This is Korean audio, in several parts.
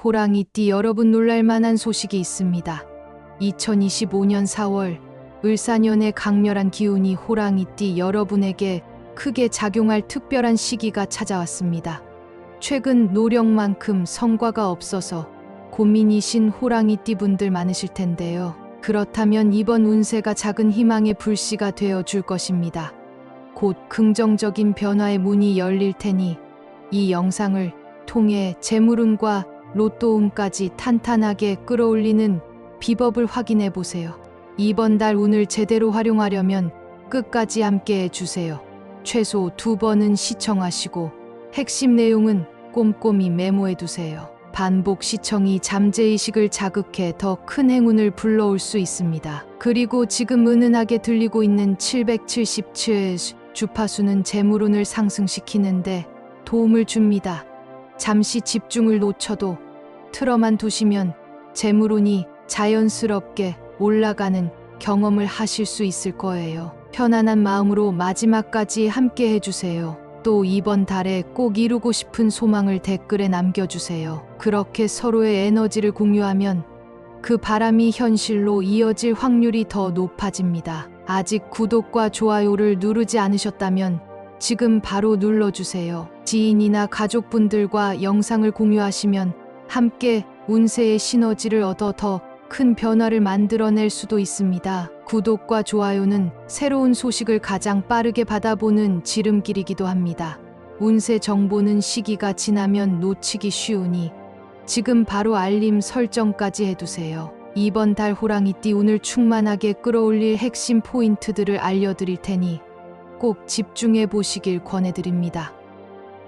호랑이띠 여러분, 놀랄만한 소식이 있습니다. 2025년 4월 을사년의 강렬한 기운이 호랑이띠 여러분에게 크게 작용할 특별한 시기가 찾아왔습니다. 최근 노력만큼 성과가 없어서 고민이신 호랑이띠 분들 많으실 텐데요. 그렇다면 이번 운세가 작은 희망의 불씨가 되어 줄 것입니다. 곧 긍정적인 변화의 문이 열릴 테니 이 영상을 통해 재물운과 로또운까지 탄탄하게 끌어올리는 비법을 확인해 보세요. 이번 달 운을 제대로 활용하려면 끝까지 함께 해주세요. 최소 2번은 시청하시고 핵심 내용은 꼼꼼히 메모해 두세요. 반복 시청이 잠재의식을 자극해 더 큰 행운을 불러올 수 있습니다. 그리고 지금 은은하게 들리고 있는 777의 주파수는 재물운을 상승시키는데 도움을 줍니다. 잠시 집중을 놓쳐도 틀어만 두시면 재물운이 자연스럽게 올라가는 경험을 하실 수 있을 거예요. 편안한 마음으로 마지막까지 함께 해주세요. 또 이번 달에 꼭 이루고 싶은 소망을 댓글에 남겨주세요. 그렇게 서로의 에너지를 공유하면 그 바람이 현실로 이어질 확률이 더 높아집니다. 아직 구독과 좋아요를 누르지 않으셨다면 지금 바로 눌러주세요. 지인이나 가족분들과 영상을 공유하시면 함께 운세의 시너지를 얻어 더 큰 변화를 만들어낼 수도 있습니다. 구독과 좋아요는 새로운 소식을 가장 빠르게 받아보는 지름길이기도 합니다. 운세 정보는 시기가 지나면 놓치기 쉬우니 지금 바로 알림 설정까지 해두세요. 이번 달 호랑이띠 운을 충만하게 끌어올릴 핵심 포인트들을 알려드릴 테니 꼭 집중해 보시길 권해드립니다.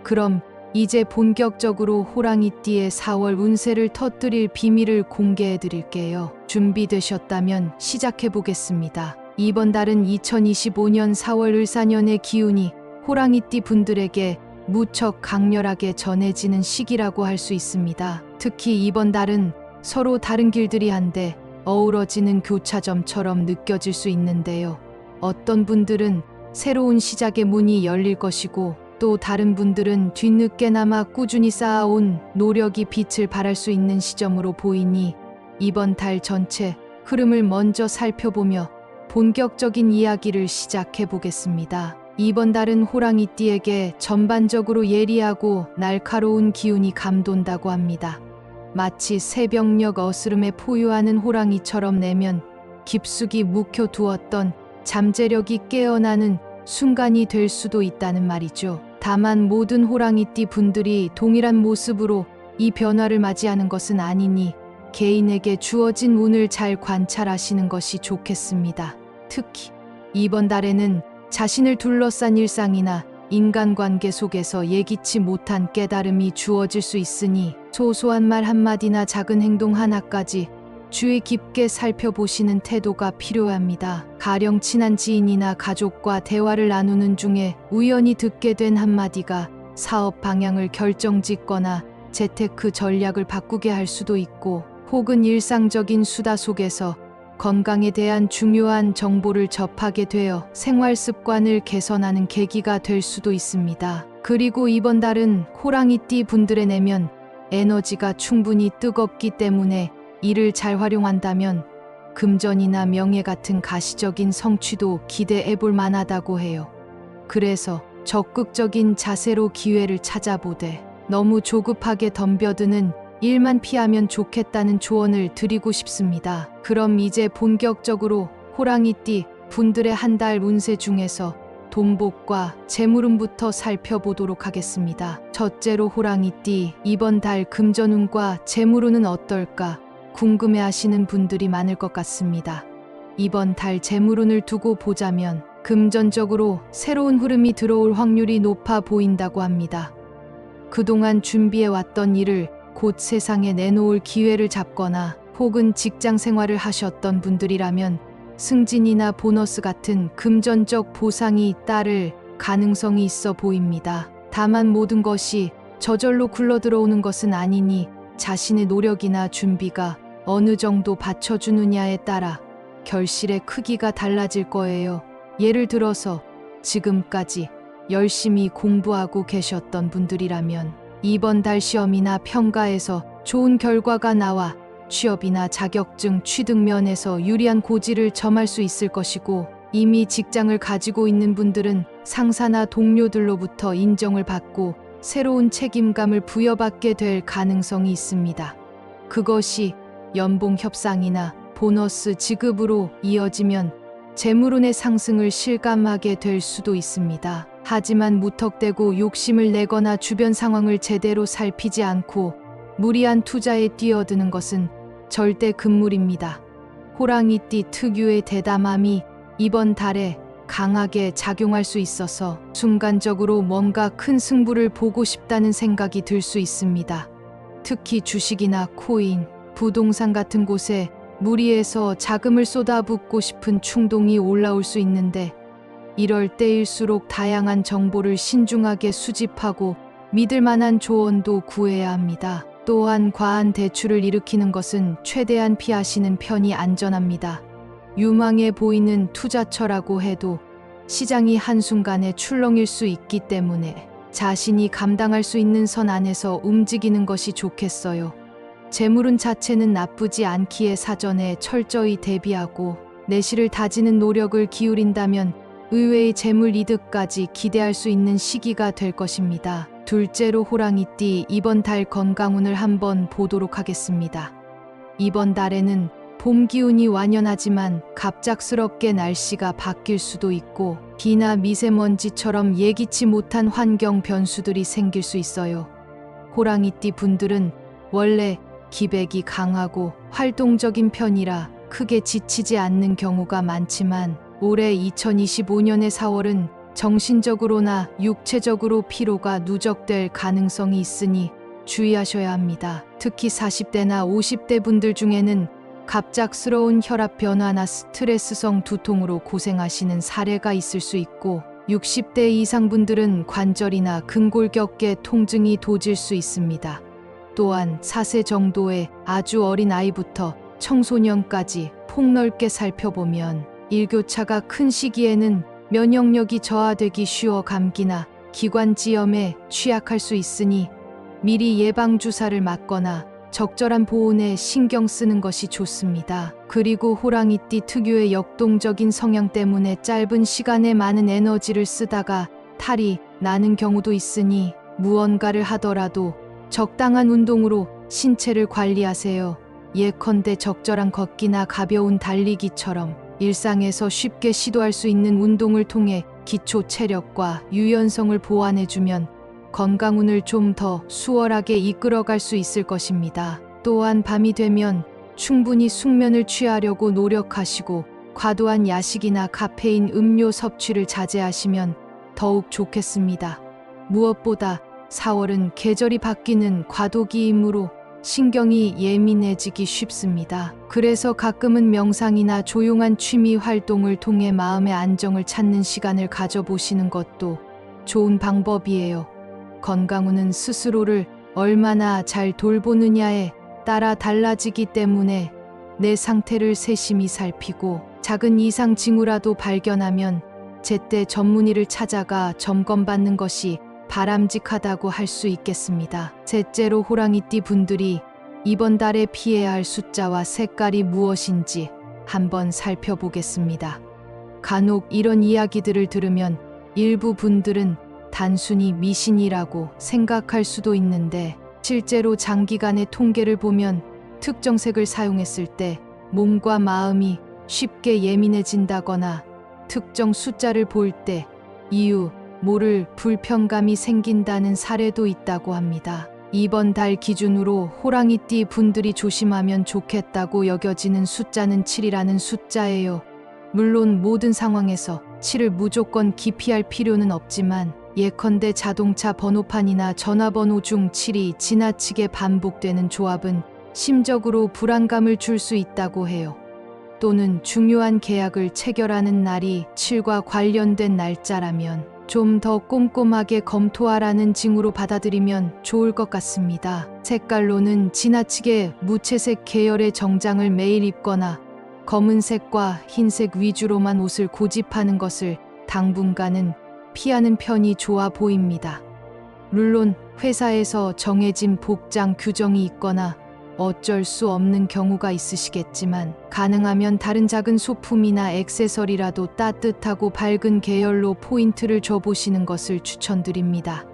그럼 이제 본격적으로 호랑이띠의 4월 운세를 터뜨릴 비밀을 공개해 드릴게요. 준비되셨다면 시작해 보겠습니다. 이번 달은 2025년 4월 을사년의 기운이 호랑이띠 분들에게 무척 강렬하게 전해지는 시기라고 할 수 있습니다. 특히 이번 달은 서로 다른 길들이 한데 어우러지는 교차점처럼 느껴질 수 있는데요. 어떤 분들은 새로운 시작의 문이 열릴 것이고 또 다른 분들은 뒤늦게나마 꾸준히 쌓아온 노력이 빛을 발할 수 있는 시점으로 보이니 이번 달 전체 흐름을 먼저 살펴보며 본격적인 이야기를 시작해 보겠습니다. 이번 달은 호랑이띠에게 전반적으로 예리하고 날카로운 기운이 감돈다고 합니다. 마치 새벽녘 어스름에 포효하는 호랑이처럼 내면 깊숙이 묵혀두었던 잠재력이 깨어나는 순간이 될 수도 있다는 말이죠. 다만 모든 호랑이띠 분들이 동일한 모습으로 이 변화를 맞이하는 것은 아니니 개인에게 주어진 운을 잘 관찰하시는 것이 좋겠습니다. 특히 이번 달에는 자신을 둘러싼 일상이나 인간관계 속에서 예기치 못한 깨달음이 주어질 수 있으니 소소한 말 한마디나 작은 행동 하나까지 주의 깊게 살펴보시는 태도가 필요합니다. 가령 친한 지인이나 가족과 대화를 나누는 중에 우연히 듣게 된 한마디가 사업 방향을 결정짓거나 재테크 전략을 바꾸게 할 수도 있고, 혹은 일상적인 수다 속에서 건강에 대한 중요한 정보를 접하게 되어 생활 습관을 개선하는 계기가 될 수도 있습니다. 그리고 이번 달은 호랑이띠 분들의 내면 에너지가 충분히 뜨겁기 때문에 이를 잘 활용한다면 금전이나 명예 같은 가시적인 성취도 기대해 볼 만하다고 해요. 그래서 적극적인 자세로 기회를 찾아보되 너무 조급하게 덤벼드는 일만 피하면 좋겠다는 조언을 드리고 싶습니다. 그럼 이제 본격적으로 호랑이띠 분들의 한 달 운세 중에서 돈복과 재물운부터 살펴보도록 하겠습니다. 첫째로 호랑이띠, 이번 달 금전운과 재물운은 어떨까 궁금해하시는 분들이 많을 것 같습니다. 이번 달 재물운을 두고 보자면 금전적으로 새로운 흐름이 들어올 확률이 높아 보인다고 합니다. 그동안 준비해왔던 일을 곧 세상에 내놓을 기회를 잡거나 혹은 직장 생활을 하셨던 분들이라면 승진이나 보너스 같은 금전적 보상이 따를 가능성이 있어 보입니다. 다만 모든 것이 저절로 굴러들어오는 것은 아니니 자신의 노력이나 준비가 어느 정도 받쳐주느냐에 따라 결실의 크기가 달라질 거예요. 예를 들어서 지금까지 열심히 공부하고 계셨던 분들이라면 이번 달 시험이나 평가에서 좋은 결과가 나와 취업이나 자격증 취득 면에서 유리한 고지를 점할 수 있을 것이고, 이미 직장을 가지고 있는 분들은 상사나 동료들로부터 인정을 받고 새로운 책임감을 부여받게 될 가능성이 있습니다. 그것이 연봉 협상이나 보너스 지급으로 이어지면 재물운의 상승을 실감하게 될 수도 있습니다. 하지만 무턱대고 욕심을 내거나 주변 상황을 제대로 살피지 않고 무리한 투자에 뛰어드는 것은 절대 금물입니다. 호랑이띠 특유의 대담함이 이번 달에 강하게 작용할 수 있어서 순간적으로 뭔가 큰 승부를 보고 싶다는 생각이 들 수 있습니다. 특히 주식이나 코인, 부동산 같은 곳에 무리해서 자금을 쏟아붓고 싶은 충동이 올라올 수 있는데, 이럴 때일수록 다양한 정보를 신중하게 수집하고 믿을 만한 조언도 구해야 합니다. 또한 과한 대출을 일으키는 것은 최대한 피하시는 편이 안전합니다. 유망해 보이는 투자처라고 해도 시장이 한순간에 출렁일 수 있기 때문에 자신이 감당할 수 있는 선 안에서 움직이는 것이 좋겠어요. 재물운 자체는 나쁘지 않기에 사전에 철저히 대비하고 내실을 다지는 노력을 기울인다면 의외의 재물 이득까지 기대할 수 있는 시기가 될 것입니다. 둘째로 호랑이띠 이번 달 건강운을 한번 보도록 하겠습니다. 이번 달에는 봄 기운이 완연하지만 갑작스럽게 날씨가 바뀔 수도 있고 비나 미세먼지처럼 예기치 못한 환경 변수들이 생길 수 있어요. 호랑이띠 분들은 원래 기백이 강하고 활동적인 편이라 크게 지치지 않는 경우가 많지만, 올해 2025년의 4월은 정신적으로나 육체적으로 피로가 누적될 가능성이 있으니 주의하셔야 합니다. 특히 40대나 50대 분들 중에는 갑작스러운 혈압 변화나 스트레스성 두통으로 고생하시는 사례가 있을 수 있고, 60대 이상 분들은 관절이나 근골격계 통증이 도질 수 있습니다. 또한 4세 정도의 아주 어린 아이부터 청소년까지 폭넓게 살펴보면 일교차가 큰 시기에는 면역력이 저하되기 쉬워 감기나 기관지염에 취약할 수 있으니 미리 예방주사를 맞거나 적절한 보온에 신경 쓰는 것이 좋습니다. 그리고 호랑이띠 특유의 역동적인 성향 때문에 짧은 시간에 많은 에너지를 쓰다가 탈이 나는 경우도 있으니 무언가를 하더라도 적당한 운동으로 신체를 관리하세요. 예컨대 적절한 걷기나 가벼운 달리기처럼 일상에서 쉽게 시도할 수 있는 운동을 통해 기초 체력과 유연성을 보완해주면 건강운을 좀 더 수월하게 이끌어갈 수 있을 것입니다. 또한 밤이 되면 충분히 숙면을 취하려고 노력하시고 과도한 야식이나 카페인 음료 섭취를 자제하시면 더욱 좋겠습니다. 무엇보다 4월은 계절이 바뀌는 과도기이므로 신경이 예민해지기 쉽습니다. 그래서 가끔은 명상이나 조용한 취미 활동을 통해 마음의 안정을 찾는 시간을 가져보시는 것도 좋은 방법이에요. 건강운은 스스로를 얼마나 잘 돌보느냐에 따라 달라지기 때문에 내 상태를 세심히 살피고 작은 이상 징후라도 발견하면 제때 전문의를 찾아가 점검받는 것이 바람직하다고 할 수 있겠습니다. 셋째로 호랑이띠 분들이 이번 달에 피해야 할 숫자와 색깔이 무엇인지 한번 살펴보겠습니다. 간혹 이런 이야기들을 들으면 일부 분들은 단순히 미신이라고 생각할 수도 있는데, 실제로 장기간의 통계를 보면 특정 색을 사용했을 때 몸과 마음이 쉽게 예민해진다거나 특정 숫자를 볼 때 이유 모를 불편감이 생긴다는 사례도 있다고 합니다. 이번 달 기준으로 호랑이띠 분들이 조심하면 좋겠다고 여겨지는 숫자는 7이라는 숫자예요. 물론 모든 상황에서 7을 무조건 기피할 필요는 없지만, 예컨대 자동차 번호판이나 전화번호 중 7이 지나치게 반복되는 조합은 심적으로 불안감을 줄 수 있다고 해요. 또는 중요한 계약을 체결하는 날이 7과 관련된 날짜라면 좀 더 꼼꼼하게 검토하라는 징후로 받아들이면 좋을 것 같습니다. 색깔로는 지나치게 무채색 계열의 정장을 매일 입거나 검은색과 흰색 위주로만 옷을 고집하는 것을 당분간은 피하는 편이 좋아 보입니다. 물론 회사에서 정해진 복장 규정이 있거나 어쩔 수 없는 경우가 있으시겠지만 가능하면 다른 작은 소품이나 액세서리라도 따뜻하고 밝은 계열로 포인트를 줘보시는 것을 추천드립니다.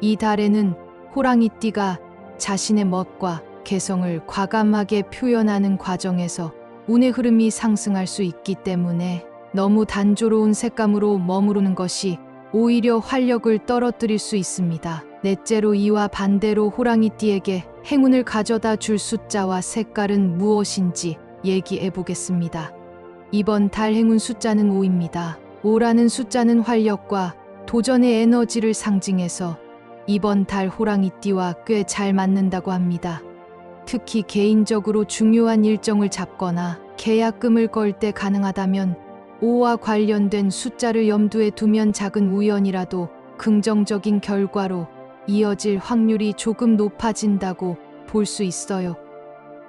이 달에는 호랑이띠가 자신의 멋과 개성을 과감하게 표현하는 과정에서 운의 흐름이 상승할 수 있기 때문에 너무 단조로운 색감으로 머무르는 것이 오히려 활력을 떨어뜨릴 수 있습니다. 넷째로 이와 반대로 호랑이띠에게 행운을 가져다 줄 숫자와 색깔은 무엇인지 얘기해 보겠습니다. 이번 달 행운 숫자는 5입니다. 5라는 숫자는 활력과 도전의 에너지를 상징해서 이번 달 호랑이띠와 꽤 잘 맞는다고 합니다. 특히 개인적으로 중요한 일정을 잡거나 계약금을 걸 때 가능하다면 5와 관련된 숫자를 염두에 두면 작은 우연이라도 긍정적인 결과로 이어질 확률이 조금 높아진다고 볼 수 있어요.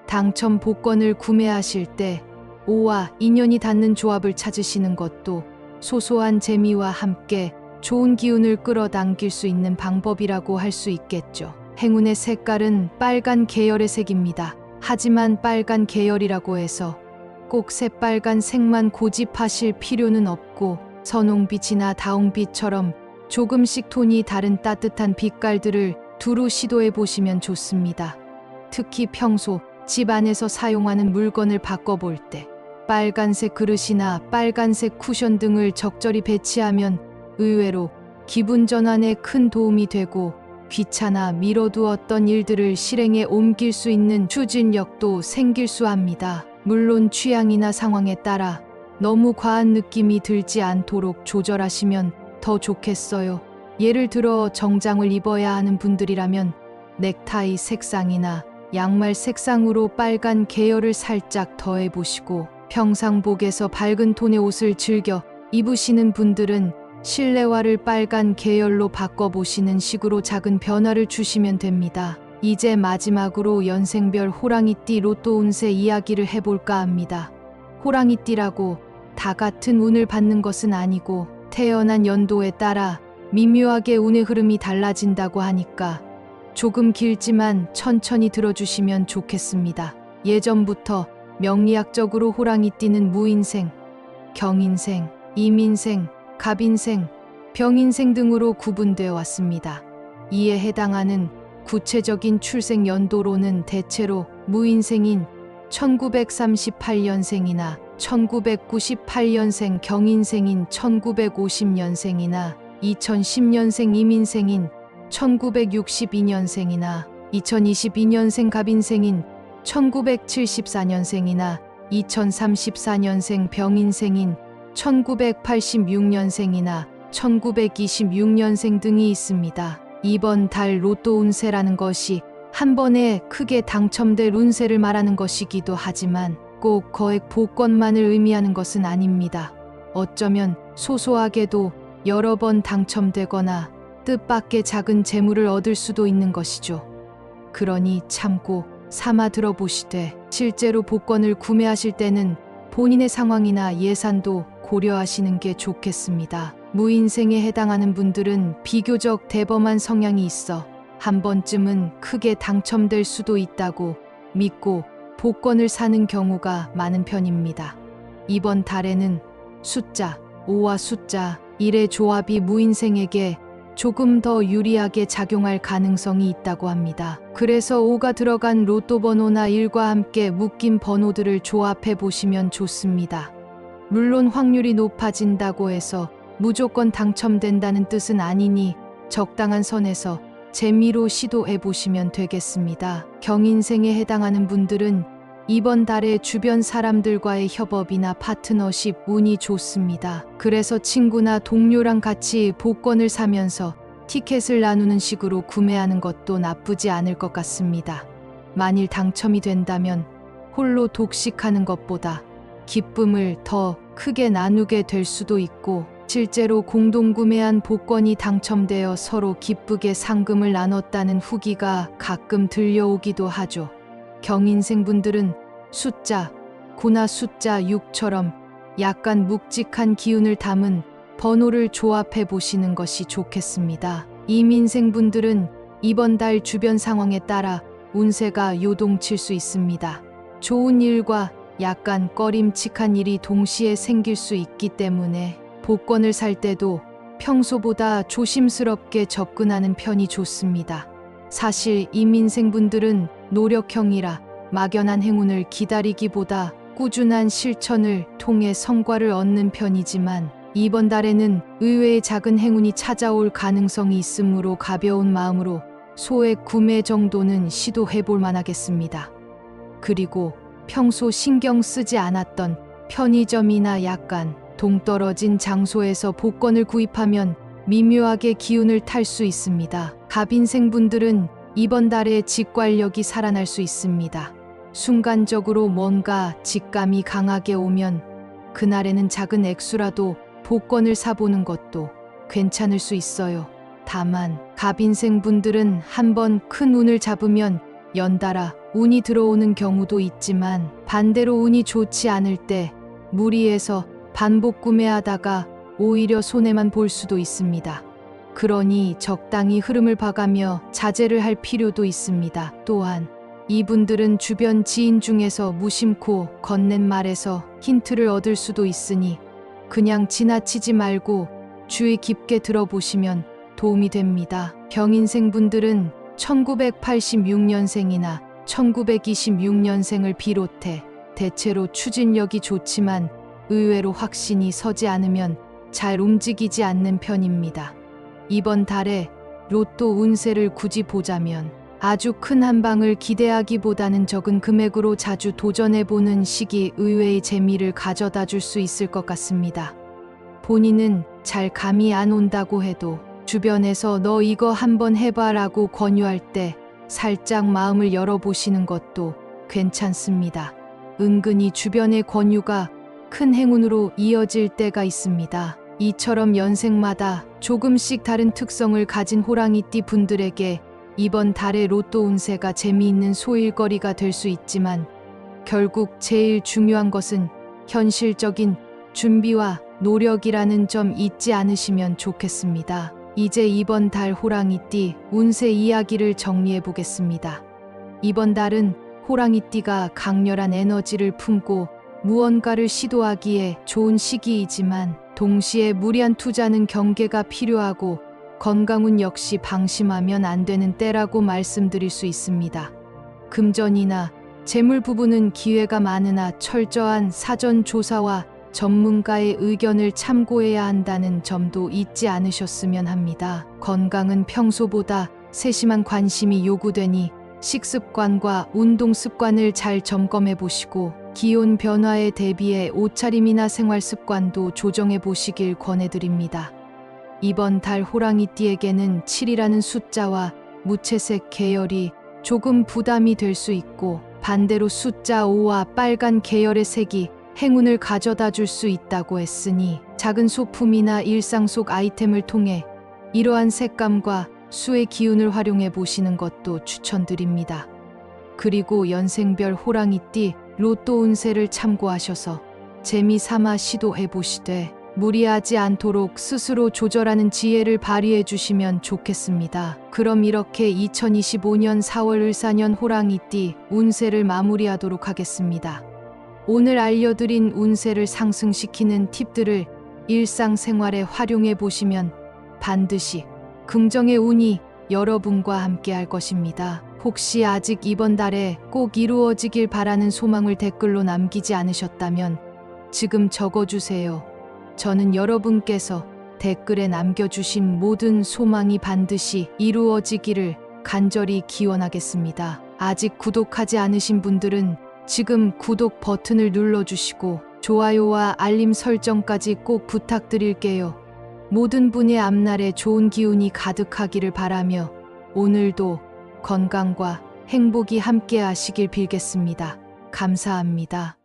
당첨 복권을 구매하실 때 5와 인연이 닿는 조합을 찾으시는 것도 소소한 재미와 함께 좋은 기운을 끌어당길 수 있는 방법이라고 할 수 있겠죠. 행운의 색깔은 빨간 계열의 색입니다. 하지만 빨간 계열이라고 해서 꼭 새빨간 색만 고집하실 필요는 없고 선홍빛이나 다홍빛처럼 조금씩 톤이 다른 따뜻한 빛깔들을 두루 시도해 보시면 좋습니다. 특히 평소 집 안에서 사용하는 물건을 바꿔볼 때 빨간색 그릇이나 빨간색 쿠션 등을 적절히 배치하면 의외로 기분 전환에 큰 도움이 되고 귀찮아 미뤄두었던 일들을 실행에 옮길 수 있는 추진력도 생길 수 합니다. 물론 취향이나 상황에 따라 너무 과한 느낌이 들지 않도록 조절하시면 더 좋겠어요. 예를 들어 정장을 입어야 하는 분들이라면 넥타이 색상이나 양말 색상으로 빨간 계열을 살짝 더해보시고 평상복에서 밝은 톤의 옷을 즐겨 입으시는 분들은 실내화를 빨간 계열로 바꿔보시는 식으로 작은 변화를 주시면 됩니다. 이제 마지막으로 연생별 호랑이띠 로또 운세 이야기를 해볼까 합니다. 호랑이띠라고 다 같은 운을 받는 것은 아니고 태어난 연도에 따라 미묘하게 운의 흐름이 달라진다고 하니까 조금 길지만 천천히 들어주시면 좋겠습니다. 예전부터 명리학적으로 호랑이띠는 무인생, 경인생, 임인생, 갑인생, 병인생 등으로 구분되어 왔습니다. 이에 해당하는 구체적인 출생 연도로는 대체로 무인생인 1938년생이나 1998년생, 경인생인 1950년생이나 2010년생, 임인생인 1962년생이나 2022년생, 갑인생인 1974년생이나 2034년생, 병인생인 1986년생이나 1926년생 등이 있습니다. 이번 달 로또 운세라는 것이 한 번에 크게 당첨될 운세를 말하는 것이기도 하지만 꼭 거액 복권만을 의미하는 것은 아닙니다. 어쩌면 소소하게도 여러 번 당첨되거나 뜻밖의 작은 재물을 얻을 수도 있는 것이죠. 그러니 참고 삼아 들어보시되 실제로 복권을 구매하실 때는 본인의 상황이나 예산도 고려하시는 게 좋겠습니다. 무인생에 해당하는 분들은 비교적 대범한 성향이 있어 한 번쯤은 크게 당첨될 수도 있다고 믿고 복권을 사는 경우가 많은 편입니다. 이번 달에는 숫자 5와 숫자 1의 조합이 무인생에게 조금 더 유리하게 작용할 가능성이 있다고 합니다. 그래서 5가 들어간 로또 번호나 1과 함께 묶인 번호들을 조합해 보시면 좋습니다. 물론 확률이 높아진다고 해서 무조건 당첨된다는 뜻은 아니니 적당한 선에서 재미로 시도해 보시면 되겠습니다. 경인생에 해당하는 분들은 이번 달에 주변 사람들과의 협업이나 파트너십 운이 좋습니다. 그래서 친구나 동료랑 같이 복권을 사면서 티켓을 나누는 식으로 구매하는 것도 나쁘지 않을 것 같습니다. 만일 당첨이 된다면 홀로 독식하는 것보다 기쁨을 더 크게 나누게 될 수도 있고 실제로 공동 구매한 복권이 당첨되어 서로 기쁘게 상금을 나눴다는 후기가 가끔 들려오기도 하죠. 경인생분들은 숫자 9나 숫자 6처럼 약간 묵직한 기운을 담은 번호를 조합해 보시는 것이 좋겠습니다. 이민생분들은 이번 달 주변 상황에 따라 운세가 요동칠 수 있습니다. 좋은 일과 약간 꺼림칙한 일이 동시에 생길 수 있기 때문에 복권을 살 때도 평소보다 조심스럽게 접근하는 편이 좋습니다. 사실 이민생분들은 노력형이라 막연한 행운을 기다리기보다 꾸준한 실천을 통해 성과를 얻는 편이지만 이번 달에는 의외의 작은 행운이 찾아올 가능성이 있으므로 가벼운 마음으로 소액 구매 정도는 시도해 볼 만하겠습니다. 그리고 평소 신경 쓰지 않았던 편의점이나 약간 동떨어진 장소에서 복권을 구입하면 미묘하게 기운을 탈 수 있습니다. 갑인생분들은 이번 달에 직관력이 살아날 수 있습니다. 순간적으로 뭔가 직감이 강하게 오면 그날에는 작은 액수라도 복권을 사보는 것도 괜찮을 수 있어요. 다만 갑인생분들은 한번 큰 운을 잡으면 연달아 운이 들어오는 경우도 있지만 반대로 운이 좋지 않을 때 무리해서 반복 구매하다가 오히려 손해만 볼 수도 있습니다. 그러니 적당히 흐름을 봐가며 자제를 할 필요도 있습니다. 또한 이분들은 주변 지인 중에서 무심코 건넨 말에서 힌트를 얻을 수도 있으니 그냥 지나치지 말고 주의 깊게 들어보시면 도움이 됩니다. 병인생분들은 1986년생이나 1926년생을 비롯해 대체로 추진력이 좋지만 의외로 확신이 서지 않으면 잘 움직이지 않는 편입니다. 이번 달에 로또 운세를 굳이 보자면 아주 큰 한방을 기대하기보다는 적은 금액으로 자주 도전해보는 시기 의외의 재미를 가져다 줄 수 있을 것 같습니다. 본인은 잘 감이 안 온다고 해도 주변에서 너 이거 한번 해봐라고 권유할 때 살짝 마음을 열어보시는 것도 괜찮습니다. 은근히 주변의 권유가 큰 행운으로 이어질 때가 있습니다. 이처럼 연생마다 조금씩 다른 특성을 가진 호랑이띠 분들에게 이번 달의 로또 운세가 재미있는 소일거리가 될 수 있지만 결국 제일 중요한 것은 현실적인 준비와 노력이라는 점 잊지 않으시면 좋겠습니다. 이제 이번 달 호랑이띠 운세 이야기를 정리해 보겠습니다. 이번 달은 호랑이띠가 강렬한 에너지를 품고 무언가를 시도하기에 좋은 시기이지만 동시에 무리한 투자는 경계가 필요하고 건강운 역시 방심하면 안 되는 때라고 말씀드릴 수 있습니다. 금전이나 재물 부분은 기회가 많으나 철저한 사전 조사와 전문가의 의견을 참고해야 한다는 점도 잊지 않으셨으면 합니다. 건강은 평소보다 세심한 관심이 요구되니 식습관과 운동 습관을 잘 점검해 보시고 기온 변화에 대비해 옷차림이나 생활 습관도 조정해 보시길 권해드립니다. 이번 달 호랑이띠에게는 7이라는 숫자와 무채색 계열이 조금 부담이 될 수 있고 반대로 숫자 5와 빨간 계열의 색이 행운을 가져다 줄 수 있다고 했으니 작은 소품이나 일상 속 아이템을 통해 이러한 색감과 수의 기운을 활용해 보시는 것도 추천드립니다. 그리고 연생별 호랑이띠 로또 운세를 참고하셔서 재미삼아 시도해 보시되 무리하지 않도록 스스로 조절하는 지혜를 발휘해 주시면 좋겠습니다. 그럼 이렇게 2025년 4월 을사년 호랑이띠 운세를 마무리하도록 하겠습니다. 오늘 알려드린 운세를 상승시키는 팁들을 일상생활에 활용해 보시면 반드시 긍정의 운이 여러분과 함께 할 것입니다. 혹시 아직 이번 달에 꼭 이루어지길 바라는 소망을 댓글로 남기지 않으셨다면 지금 적어주세요. 저는 여러분께서 댓글에 남겨주신 모든 소망이 반드시 이루어지기를 간절히 기원하겠습니다. 아직 구독하지 않으신 분들은 지금 구독 버튼을 눌러주시고 좋아요와 알림 설정까지 꼭 부탁드릴게요. 모든 분의 앞날에 좋은 기운이 가득하기를 바라며 오늘도 건강과 행복이 함께 하시길 빌겠습니다. 감사합니다.